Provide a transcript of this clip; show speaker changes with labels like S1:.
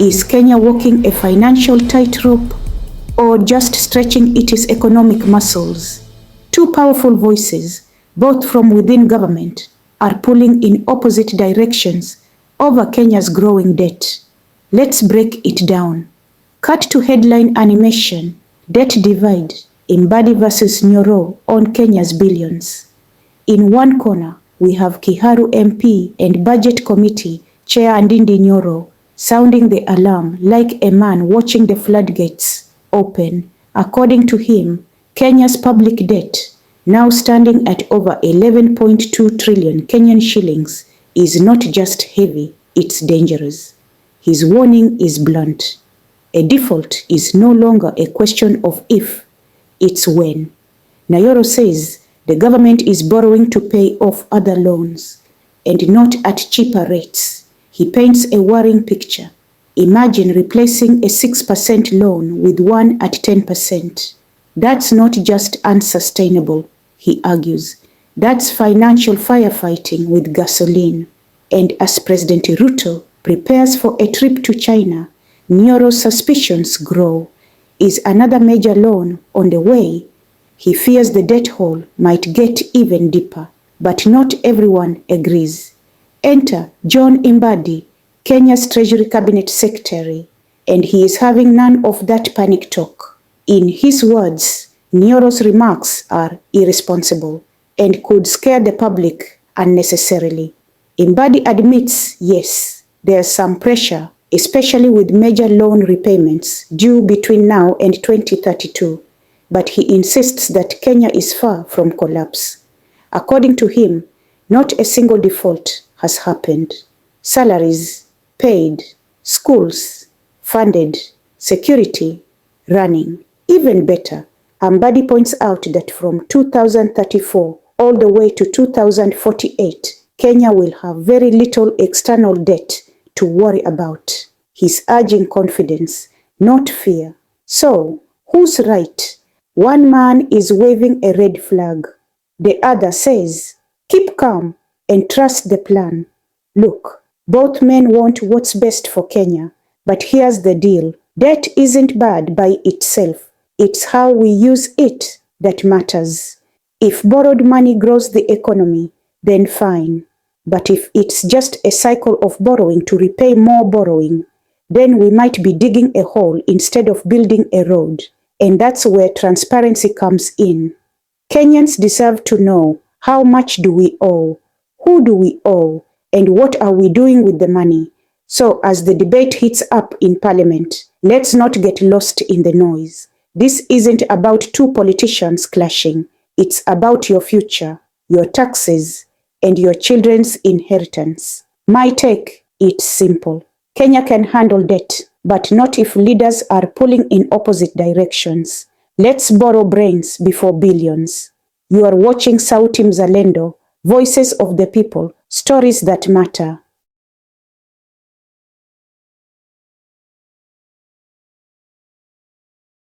S1: Is Kenya walking a financial tightrope or just stretching its economic muscles? Two powerful voices, both from within government, are pulling in opposite directions over Kenya's growing debt. Let's break it down. Cut to headline animation, debt divide, Mbadi versus Nyoro on Kenya's billions. In one corner, we have Kiharu MP and Budget Committee Chair Ndindi Nyoro sounding the alarm like a man watching the floodgates open. According to him, Kenya's public debt, now standing at over 11.2 trillion Kenyan shillings, is not just heavy, it's dangerous. His warning is blunt. A default is no longer a question of if, it's when. Nyoro says the government is borrowing to pay off other loans, and not at cheaper rates. He paints a worrying picture. Imagine replacing a 6% loan with one at 10%. That's not just unsustainable, he argues. That's financial firefighting with gasoline. And as President Ruto prepares for a trip to China, Nyoro's suspicions grow. Is another major loan on the way? He fears the debt hole might get even deeper, but not everyone agrees. Enter John Mbadi, Kenya's Treasury Cabinet Secretary, and he is having none of that panic talk. In his words, Nyoro's remarks are irresponsible and could scare the public unnecessarily. Mbadi admits, yes, there's some pressure, especially with major loan repayments due between now and 2032, but he insists that Kenya is far from collapse. According to him, not a single default has happened. Salaries paid, schools funded, security running. Even better, Mbadi points out that from 2034 all the way to 2048, Kenya will have very little external debt to worry about. He's urging confidence, not fear. So, who's right? One man is waving a red flag. The other says, keep calm and trust the plan. Look, both men want what's best for Kenya, but here's the deal. Debt isn't bad by itself. It's how we use it that matters. If borrowed money grows the economy, then fine. But if it's just a cycle of borrowing to repay more borrowing, then we might be digging a hole instead of building a road. And that's where transparency comes in. Kenyans deserve to know, how much do we owe? Who do we owe? And what are we doing with the money? So as the debate heats up in Parliament, let's not get lost in the noise. This isn't about two politicians clashing. It's about your future, your taxes, and your children's inheritance. My take, it's simple. Kenya can handle debt, but not if leaders are pulling in opposite directions. Let's borrow brains before billions. You are watching Sauti Mzalendo, Voices of the People, Stories that Matter.